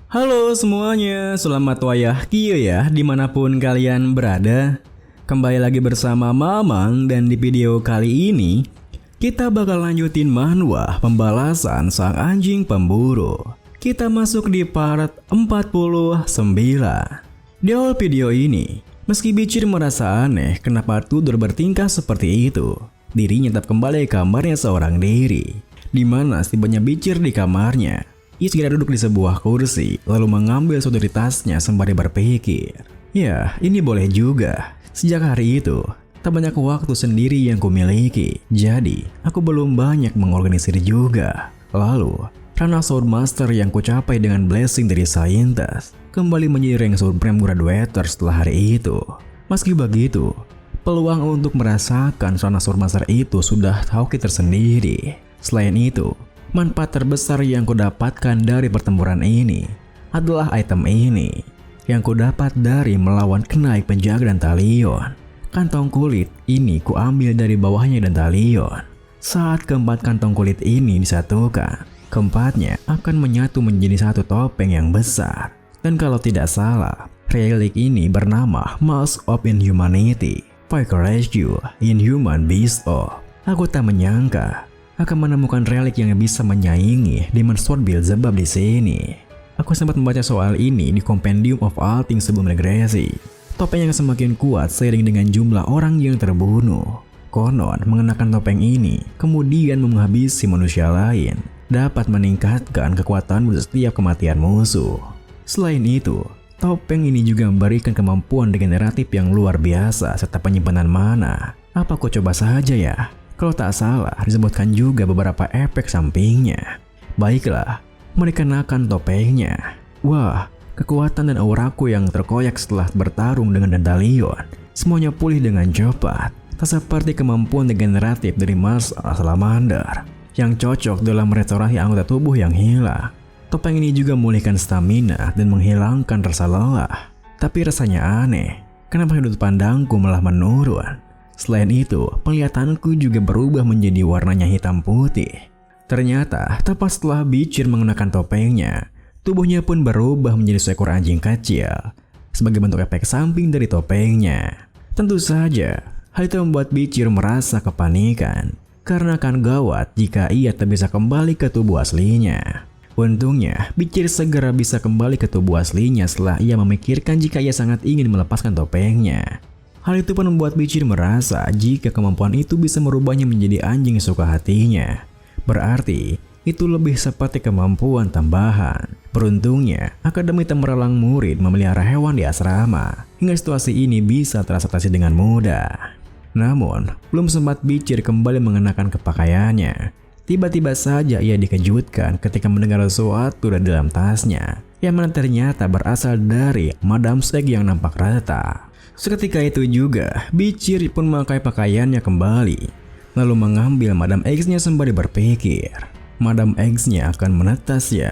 Halo semuanya, selamat wayah kio ya dimanapun kalian berada. Kembali lagi bersama Mamang dan di video kali ini kita bakal lanjutin manhwa pembalasan sang anjing pemburu. Kita masuk di part 49. Di awal video ini, meski Bicir merasa aneh kenapa Tudor bertingkah seperti itu, dirinya tetap kembali ke kamarnya seorang diri, di mana setibanya Bicir di kamarnya. Ia segera duduk di sebuah kursi, lalu mengambil sesuatu dari tasnya sembari berpikir. Ya, ini boleh juga. Sejak hari itu, tak banyak waktu sendiri yang kumiliki. Jadi, aku belum banyak mengorganisir juga. Lalu, ranah Swordmaster yang kucapai dengan blessing dari saintis kembali menjadi rank Supreme Graduator setelah hari itu. Meski begitu, peluang untuk merasakan ranah Swordmaster itu sudah hoki tersendiri. Selain itu, manfaat terbesar yang kudapatkan dari pertempuran ini adalah item ini yang kudapat dari melawan kenaik penjaga Dantalion. Kantong kulit ini kuambil dari bawahnya Dantalion. Saat keempat kantong kulit ini disatukan, keempatnya akan menyatu menjadi satu topeng yang besar. Dan kalau tidak salah, relik ini bernama Mask of Inhumanity, Fire Rescue Inhuman Beast of. Aku tak menyangka akan menemukan relik yang bisa menyaingi Demon Sword Beelzebub di sini. Aku sempat membaca soal ini di Compendium of All Things sebelum regresi. Topeng yang semakin kuat seiring dengan jumlah orang yang terbunuh. Konon, mengenakan topeng ini kemudian menghabisi manusia lain, dapat meningkatkan kekuatan setiap kematian musuh. Selain itu, topeng ini juga memberikan kemampuan degeneratif yang luar biasa serta penyimpanan mana. Apa kau coba saja ya? Kalau tak salah, disebutkan juga beberapa efek sampingnya. Baiklah, mereka kenakan topengnya. Wah, kekuatan dan auraku yang terkoyak setelah bertarung dengan Dantalion semuanya pulih dengan cepat. Tak seperti kemampuan degeneratif dari Master Salamander yang cocok dalam merestorasi anggota tubuh yang hilang. Topeng ini juga memulihkan stamina dan menghilangkan rasa lelah. Tapi rasanya aneh, kenapa sudut pandangku malah menurun? Selain itu, penglihatanku juga berubah menjadi warnanya hitam putih. Ternyata, tepat setelah Bicir mengenakan topengnya, tubuhnya pun berubah menjadi seekor anjing kecil, sebagai bentuk efek samping dari topengnya. Tentu saja, hal itu membuat Bicir merasa kepanikan, karena akan gawat jika ia tak bisa kembali ke tubuh aslinya. Untungnya, Bicir segera bisa kembali ke tubuh aslinya setelah ia memikirkan jika ia sangat ingin melepaskan topengnya. Hal itu pun membuat Bicir merasa jika kemampuan itu bisa merubahnya menjadi anjing suka hatinya. Berarti, itu lebih seperti kemampuan tambahan. Beruntungnya, Akademi Temeralang Murid memelihara hewan di asrama, hingga situasi ini bisa teradaptasi dengan mudah. Namun, belum sempat Bicir kembali mengenakan kepakaiannya. Tiba-tiba saja ia dikejutkan ketika mendengar sesuatu dari dalam tasnya, yang mana ternyata berasal dari Madame X yang nampak retak. Seketika itu juga, Bicir pun memakai pakaiannya kembali, lalu mengambil Madame X-nya sembari berpikir. Madame X-nya akan menetas ya?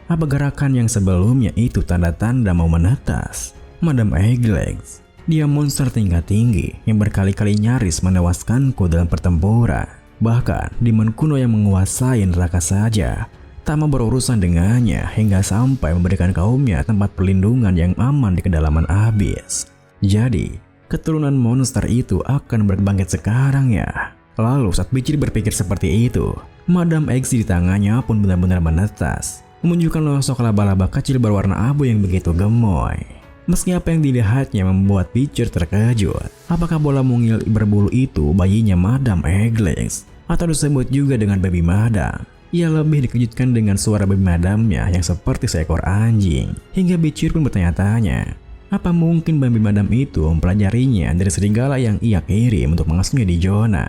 Apa gerakan yang sebelumnya itu tanda-tanda mau menetas? Madame X, dia monster tingkat tinggi yang berkali-kali nyaris menewaskanku dalam pertempuran. Bahkan, demon kuno yang menguasai neraka saja tak mau berurusan dengannya hingga sampai memberikan kaumnya tempat perlindungan yang aman di kedalaman abyss. Jadi, keturunan monster itu akan berbangkit sekarang ya. Lalu saat Bicir berpikir seperti itu, Madame X di tangannya pun benar-benar menetas, menunjukkan sosok laba-laba kecil berwarna abu yang begitu gemoy. Meski apa yang dilihatnya membuat Bicir terkejut. Apakah bola mungil berbulu itu bayinya Madame X? Atau disebut juga dengan Baby Madame? Ia lebih dikejutkan dengan suara Baby Madame-nya yang seperti seekor anjing. Hingga Bicir pun bertanya-tanya, apa mungkin Baby Madame itu mempelajarinya dari serigala yang ia kirim untuk mengasuhnya di zona?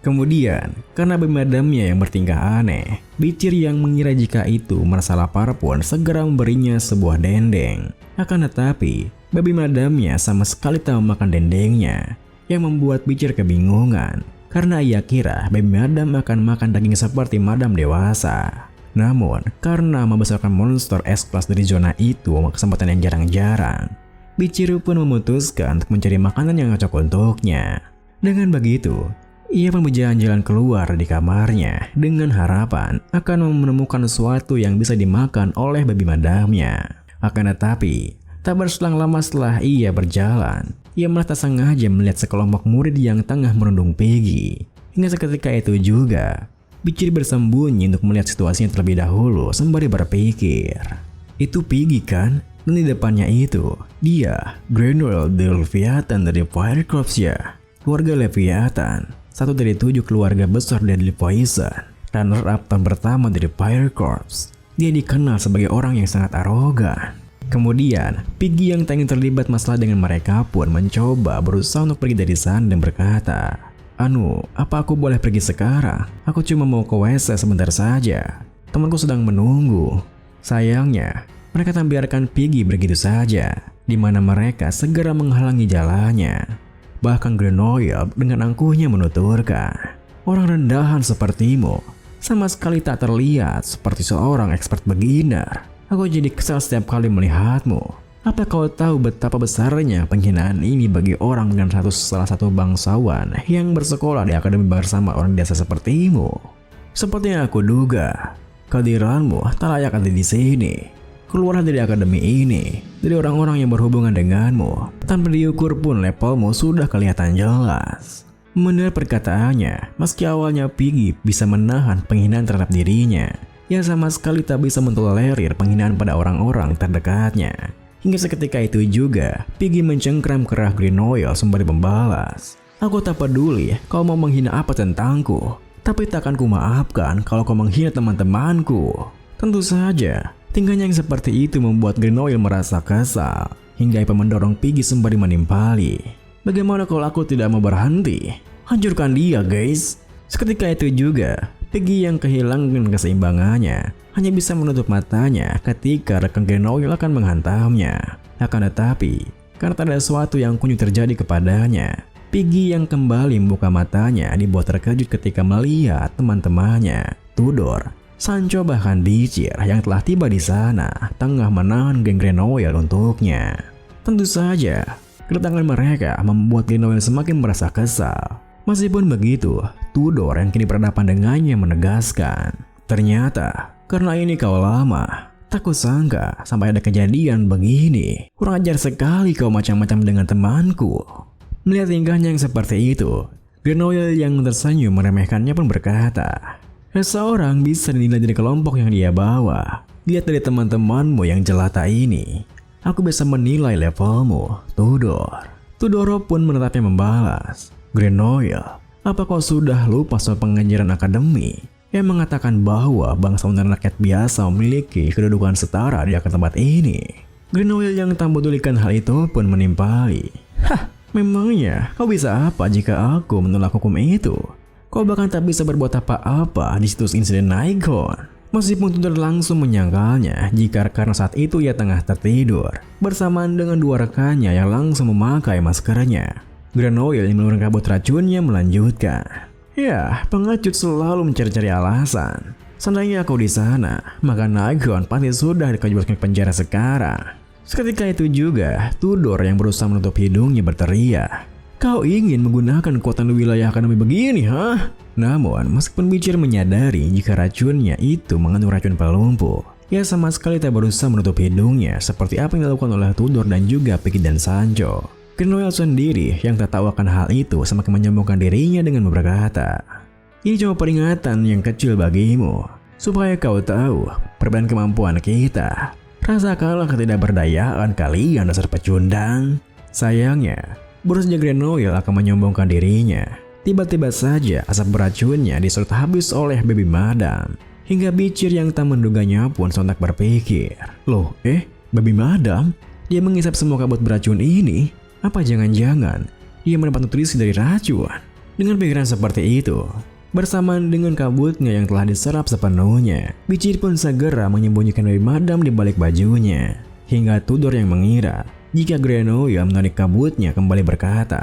Kemudian, karena Baby Madame-nya yang bertingkah aneh, Bicir yang mengira jika itu merasa lapar pun segera memberinya sebuah dendeng. Akan tetapi, Baby Madame-nya sama sekali tak memakan dendengnya, yang membuat Bicir kebingungan, karena ia kira Baby Madame akan makan daging seperti Madame dewasa. Namun, karena membesarkan monster S-Class dari zona itu kesempatan yang jarang-jarang, Bicir pun memutuskan untuk mencari makanan yang cocok untuknya. Dengan begitu, Ia pun berjalan-jalan keluar di kamarnya dengan harapan akan menemukan sesuatu yang bisa dimakan oleh babi madamnya. Akan tetapi, tak berselang lama setelah ia berjalan, ia malah tak sengaja melihat sekelompok murid yang tengah menundung Peggy. Hingga seketika itu juga, Bicir bersembunyi untuk melihat situasinya terlebih dahulu sembari berpikir. Itu Peggy kan? Dan di depannya itu, dia, Granuel the Leviathan dari Fire Corps ya. Keluarga Leviathan, satu dari 7 keluarga besar dari Poison, runner-up tahun pertama dari Fire Corps. Dia dikenal sebagai orang yang sangat arogan. Kemudian, Peggy yang tak ingin terlibat masalah dengan mereka pun mencoba berusaha untuk pergi dari sana dan berkata, "Anu, apa aku boleh pergi sekarang? Aku cuma mau ke WC sebentar saja. Temanku sedang menunggu." Sayangnya, mereka tak biarkan Peggy begitu saja, di mana mereka segera menghalangi jalannya. Bahkan Grenoble dengan angkuhnya menuturkan, "Orang rendahan sepertimu sama sekali tak terlihat seperti seorang expert beginner. Aku jadi kesal setiap kali melihatmu. Apa kau tahu betapa besarnya penghinaan ini bagi orang dengan salah satu bangsawan yang bersekolah di akademi bersama orang biasa sepertimu? Seperti yang aku duga, kehadiranmu tak layak ada di sini. Keluarlah dari akademi ini, dari orang-orang yang berhubungan denganmu. Tanpa diukur pun levelmu sudah kelihatan jelas." Mendengar perkataannya, meski awalnya Peggy bisa menahan penghinaan terhadap dirinya, ia sama sekali tak bisa mentolerir penghinaan pada orang-orang terdekatnya. Hingga seketika itu juga, Peggy mencengkram kerah Grenoble sembari membalas, "Aku tak peduli kau mau menghina apa tentangku, tapi takkan ku maafkan kalau kau menghina teman-temanku." Tentu saja, tingkahnya yang seperti itu membuat Grenoble merasa kesal, hingga ia mendorong Peggy sembari menimpali. "Bagaimana kalau aku tidak mau berhenti? Hancurkan dia, guys." Seketika itu juga, Peggy yang kehilangan keseimbangannya hanya bisa menutup matanya ketika rekan Grenoble akan menghantamnya. Akan tetapi, karena tak ada sesuatu yang kunjung terjadi kepadanya, Peggy yang kembali membuka matanya dibuat terkejut ketika melihat teman-temannya, Tudor, Sancho bahkan Bicir yang telah tiba di sana tengah menahan geng Grenoble untuknya. Tentu saja, kedatangan mereka membuat Grenoble semakin merasa kesal. Meskipun begitu, Tudor yang kini berhadapan dengannya menegaskan, "Ternyata karena ini kau lama. Tak kusangka sampai ada kejadian begini. Kurang ajar sekali kau macam-macam dengan temanku." Melihat tingkahnya yang seperti itu, Grenoble yang tersenyum meremehkannya pun berkata, "Seseorang bisa dinilai dari kelompok yang dia bawa. Lihat dari teman-temanmu yang jelata ini. Aku bisa menilai levelmu, Tudor." Tudor pun menetapnya membalas, "Grenoble, apa kau sudah lupa soal pengajaran akademi yang mengatakan bahwa bangsawan dan rakyat biasa memiliki kedudukan setara di akan tempat ini?" Grenoble yang tak pedulikan hal itu pun menimpali, "Hah, memangnya kau bisa apa jika aku menolak hukum itu? Kau bahkan tak bisa berbuat apa-apa di situs insiden Naigon." Meskipun Tudor langsung menyangkalnya jika karena saat itu ia tengah tertidur bersamaan dengan 2 rekannya yang langsung memakai maskernya. Grenoble yang menurunkan kabut racunnya melanjutkan, "Ya, pengecut selalu mencari-cari alasan. Seandainya aku di sana, maka Naigon pasti sudah dikejebloskan ke penjara sekarang." Seketika itu juga, Tudor yang berusaha menutup hidungnya berteriak, "Kau ingin menggunakan kekuatan wilayah akademi begini, hah?" Namun, meskipun Bicir menyadari jika racunnya itu mengandung racun pelumpuh, ia sama sekali tak berusaha menutup hidungnya seperti apa yang dilakukan oleh Tudor dan juga Peggy dan Sancho. Grenoble sendiri yang tak tahu akan hal itu semakin menyombongkan dirinya dengan berkata, "Ini cuma peringatan yang kecil bagimu, supaya kau tahu perbedaan kemampuan kita. Rasakanlah ketidakberdayaan kalian dasar pecundang." Sayangnya, baru saja Grenoble akan menyombongkan dirinya, tiba-tiba saja asap beracunnya diserut habis oleh baby madam. Hingga Bicir yang tak menduganya pun sontak berpikir, "Loh, baby madam? Dia menghisap semua kabut beracun ini? Apa jangan-jangan dia mendapat nutrisi dari racun?" Dengan pikiran seperti itu, bersamaan dengan kabutnya yang telah diserap sepenuhnya, Bicir pun segera menyembunyikan baby madam di balik bajunya. Hingga Tudor yang mengira jika Grenoble menarik kabutnya kembali berkata,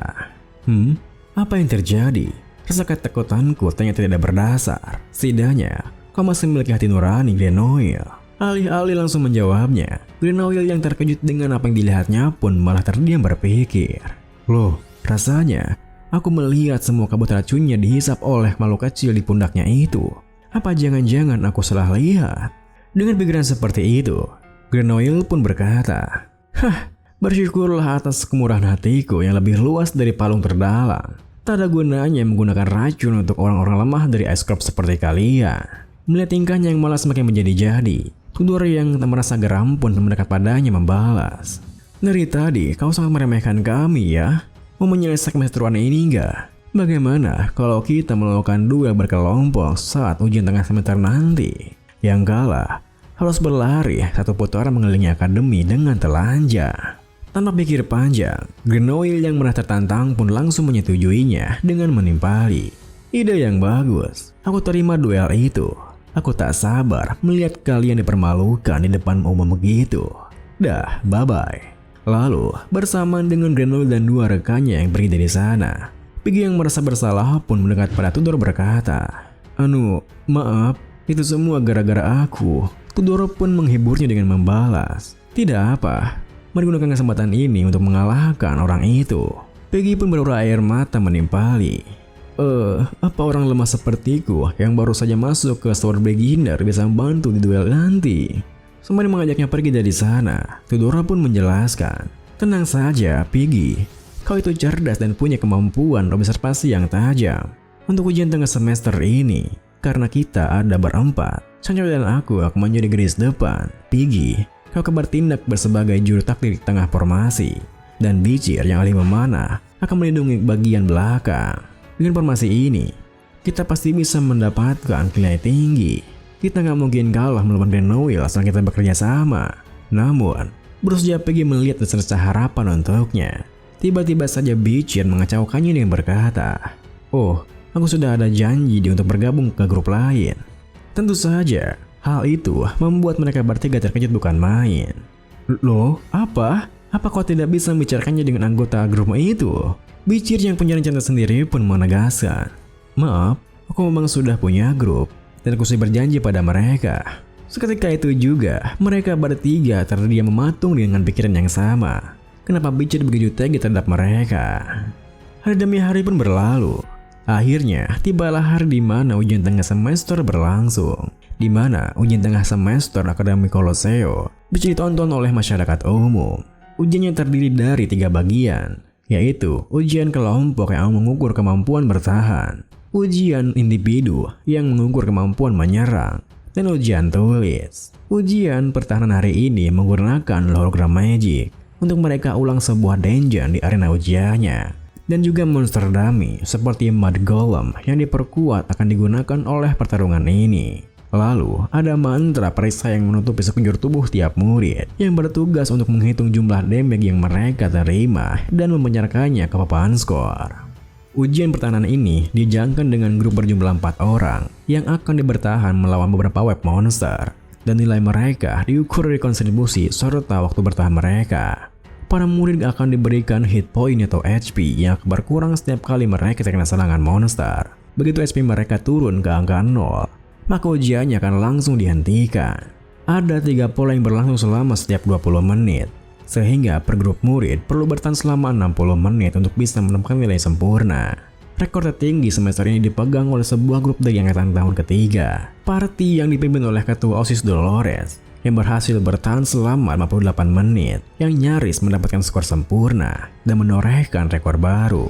"Apa yang terjadi? Rasa ketakutanku ternyata tidak berdasar. Setidaknya, kau masih memiliki hati nurani, Grenoble." Alih-alih langsung menjawabnya, Grenoble yang terkejut dengan apa yang dilihatnya pun malah terdiam berpikir, "Loh, rasanya Aku melihat semua kabut racunnya dihisap oleh makhluk kecil di pundaknya itu. Apa jangan-jangan aku salah lihat? Dengan pikiran seperti itu, Grenoil pun berkata, "Hah, bersyukurlah atas kemurahan hatiku yang lebih luas dari palung terdalam. Tak ada gunanya menggunakan racun untuk orang-orang lemah dari Ice Corp seperti kalian." Melihat tingkahnya yang malah semakin menjadi-jadi, Tudor yang tak merasa geram pun mendekat padanya membalas, "Dari tadi kau sangat meremehkan kami ya? Mau menyelesaikan keseteruan ini enggak? Bagaimana kalau kita melakukan duel berkelompok saat ujian tengah semester nanti? Yang kalah harus berlari satu putaran mengelilingi akademi dengan telanjang." Tanpa pikir panjang, Grenoil yang merasa tertantang pun langsung menyetujuinya dengan menimpali. "Ide yang bagus, aku terima duel itu. Aku tak sabar melihat kalian dipermalukan di depan umum begitu. Dah, bye-bye." Lalu, bersamaan dengan Grenoil dan dua rekannya yang pergi dari sana, Piggy yang merasa bersalah pun mendekat pada Tudor berkata, "Maaf, itu semua gara-gara aku." Tudor pun menghiburnya dengan membalas, "Tidak apa, mari gunakan kesempatan ini untuk mengalahkan orang itu." Piggy pun berurai air mata menimpali. Apa orang lemah sepertiku yang baru saja masuk ke Sword Beginner bisa membantu di duel nanti?" Sembari mengajaknya pergi dari sana, Tudor pun menjelaskan, "Tenang saja, Piggy. Kau itu cerdas dan punya kemampuan observasi yang tajam. Untuk ujian tengah semester ini, karena kita ada berempat, Sancho dan aku akan menjadi garis depan. Piggy, kau akan bertindak sebagai juru taktik di tengah formasi, dan Bicir yang ahli memanah akan melindungi bagian belakang. Dengan formasi ini, kita pasti bisa mendapatkan nilai tinggi. Kita nggak mungkin kalah melawan Grenoil asal kita bekerja sama." Namun, berusaha Piggy melihat secercah harapan untuknya. Tiba-tiba saja Bicir mengacaukannya dengan berkata, "Oh, aku sudah ada janji untuk bergabung ke grup lain." Tentu saja, hal itu membuat mereka bertiga terkejut bukan main. "Loh, apa? Apa kau tidak bisa membicarakannya dengan anggota grup itu?" Bicir yang punya rencana sendiri pun menegaskan, "Maaf, aku memang sudah punya grup, dan aku sudah berjanji pada mereka." Seketika itu juga, mereka bertiga terdiam mematung dengan pikiran yang sama. Kenapa Bicir begitu tega terhadap mereka? Hari demi hari pun berlalu. Akhirnya, tibalah hari di mana ujian tengah semester berlangsung. Di mana ujian tengah semester Akademi Colosseo bisa ditonton oleh masyarakat umum. Ujiannya terdiri dari 3 bagian, yaitu ujian kelompok yang mengukur kemampuan bertahan, ujian individu yang mengukur kemampuan menyerang, dan ujian tulis. Ujian pertahanan hari ini menggunakan hologram magic untuk mereka ulang sebuah dungeon di arena ujiannya, dan juga monster dummy seperti Mud Golem yang diperkuat akan digunakan oleh pertarungan ini. Lalu, ada mantra perisai yang menutupi sekujur tubuh tiap murid yang bertugas untuk menghitung jumlah damage yang mereka terima dan membenarkannya ke papan skor. Ujian pertahanan ini dijangkan dengan grup berjumlah 4 orang yang akan bertahan melawan beberapa web monster, dan nilai mereka diukur dari kontribusi serta waktu bertahan mereka. Para murid akan diberikan hit point atau HP yang berkurang setiap kali mereka terkena serangan monster. Begitu HP mereka turun ke angka 0, maka ujiannya akan langsung dihentikan. Ada 3 pola yang berlangsung selama setiap 20 menit, sehingga per grup murid perlu bertahan selama 60 menit untuk bisa menemukan nilai sempurna. Rekor tertinggi semester ini dipegang oleh sebuah grup dari angkatan tahun ketiga, party yang dipimpin oleh ketua OSIS Dolores, yang berhasil bertahan selama 58 menit, yang nyaris mendapatkan skor sempurna dan menorehkan rekor baru.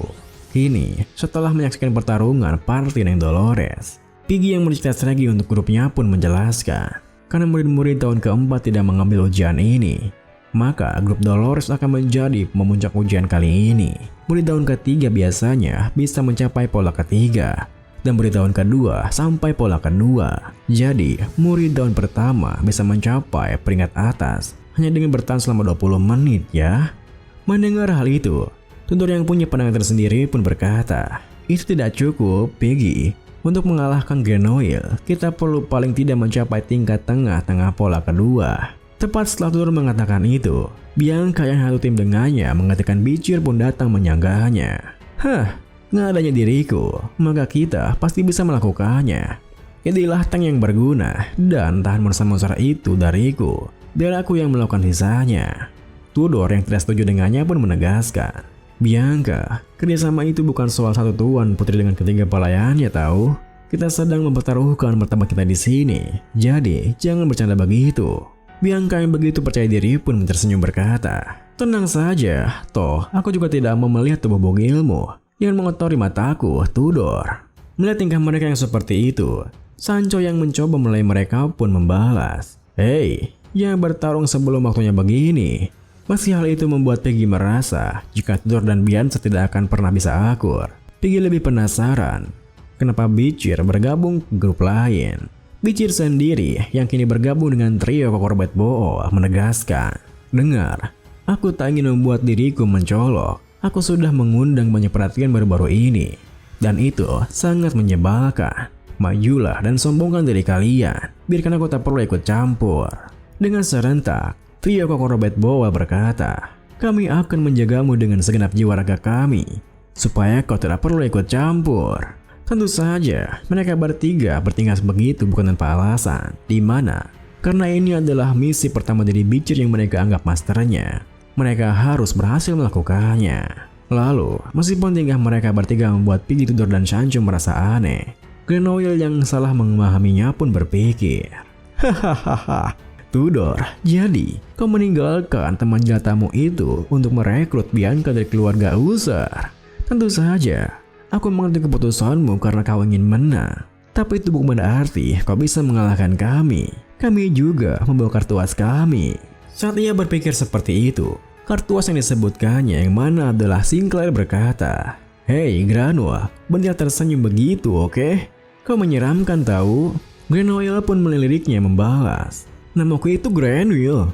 Kini, setelah menyaksikan pertarungan party dan Dolores, Piggy yang menjadi strategi untuk grupnya pun menjelaskan, karena murid-murid tahun keempat tidak mengambil ujian ini, maka grup Dolores akan menjadi memuncak ujian kali ini. Murid tahun ketiga biasanya bisa mencapai pola ketiga, dan murid tahun kedua sampai pola kedua. Jadi, murid tahun pertama bisa mencapai peringkat atas hanya dengan bertahan selama 20 menit ya. Mendengar hal itu, Tudor yang punya pandangan tersendiri pun berkata, "Itu tidak cukup, Piggy. Untuk mengalahkan Grenoil, kita perlu paling tidak mencapai tingkat tengah-tengah pola kedua." Tepat setelah Tudor mengatakan itu, Bianca yang satu tim dengannya mengatakan Bicir pun datang menyanggahnya. "Hah, nggak adanya diriku, maka kita pasti bisa melakukannya. Jadilah tank yang berguna dan tahan monster-monster itu dariku, biar aku yang melakukan sisanya." Tudor yang tidak setuju dengannya pun menegaskan, Bianca, kerjasama itu bukan soal satu tuan putri dengan ketiga pelayannya tahu. Kita sedang mempertaruhkan martabat kita di sini. Jadi, jangan bercanda begitu. Bianca yang begitu percaya diri pun tersenyum berkata, tenang saja, toh aku juga tidak mau melihat tubuh bogilmu yang mengotori mataku, Tudor. Melihat tingkah mereka yang seperti itu, Sancho yang mencoba mulai mereka pun membalas, hei, jangan bertarung sebelum waktunya begini. Meski hal itu membuat Peggy merasa jika Tudor dan Bianca tidak akan pernah bisa akur. Peggy lebih penasaran kenapa Bitchir bergabung ke grup lain. Bitchir sendiri yang kini bergabung dengan trio Kokorbet Bool menegaskan, dengar, aku tak ingin membuat diriku mencolok. Aku sudah mengundang banyak perhatian baru-baru ini. Dan itu sangat menyebalkan. Majulah dan sombongkan diri kalian. Biarkan aku tak perlu ikut campur. Dengan serentak, trio Kokorbet Bool berkata, kami akan menjagamu dengan segenap jiwa raga kami. Supaya kau tidak perlu ikut campur. Tentu saja, mereka bertiga bertingkah begitu bukan tanpa alasan. Di mana? Karena ini adalah misi pertama dari Bitchir yang mereka anggap masternya. Mereka harus berhasil melakukannya. Lalu, meskipun tingkah mereka bertiga membuat Piggy, Tudor, dan Sancho merasa aneh, Grenoille yang salah memahaminya pun berpikir, hahaha, Tudor, jadi kau meninggalkan teman jelatamu itu untuk merekrut Bianca dari keluarga Usher. Tentu saja, aku mengerti keputusanmu karena kau ingin menang. Tapi itu bukan berarti kau bisa mengalahkan kami. Kami juga membawa kartu as kami. Saat ia berpikir seperti itu, kartu as yang disebutkannya yang mana adalah Sinclair berkata, hei Granoa, benar tersenyum begitu oke? Kau menyeramkan tahu? Granoil pun meliriknya membalas, namaku itu Granville.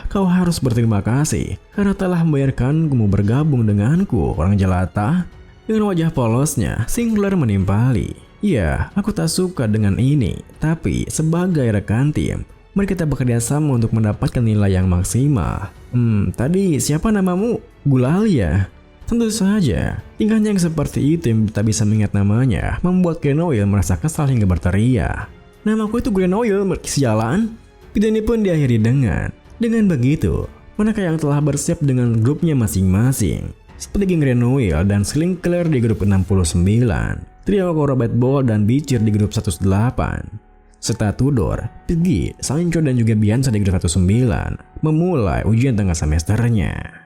Kau harus berterima kasih karena telah membiarkanmu bergabung denganku, orang jelata. Dengan wajah polosnya, Sinclair menimpali. Ya, aku tak suka dengan ini, tapi sebagai rekan tim, mari kita bekerja sama untuk mendapatkan nilai yang maksimal. Tadi siapa namamu? Gulalia. Tentu saja, tingkahnya yang seperti itu yang tak bisa mengingat namanya, membuat Grenoille merasa kesal hingga berteriak. Namaku itu Grenoille, sialan. Video ini pun diakhiri dengan begitu, mereka yang telah bersiap dengan grupnya masing-masing. Seperti geng Grenoille dan Sinclair di grup 69, trio Kokorbet Bool dan Bitchir di grup 108, serta Tudor, Piggy, Sancho dan juga Bianca di grup 19 memulai ujian tengah semesternya.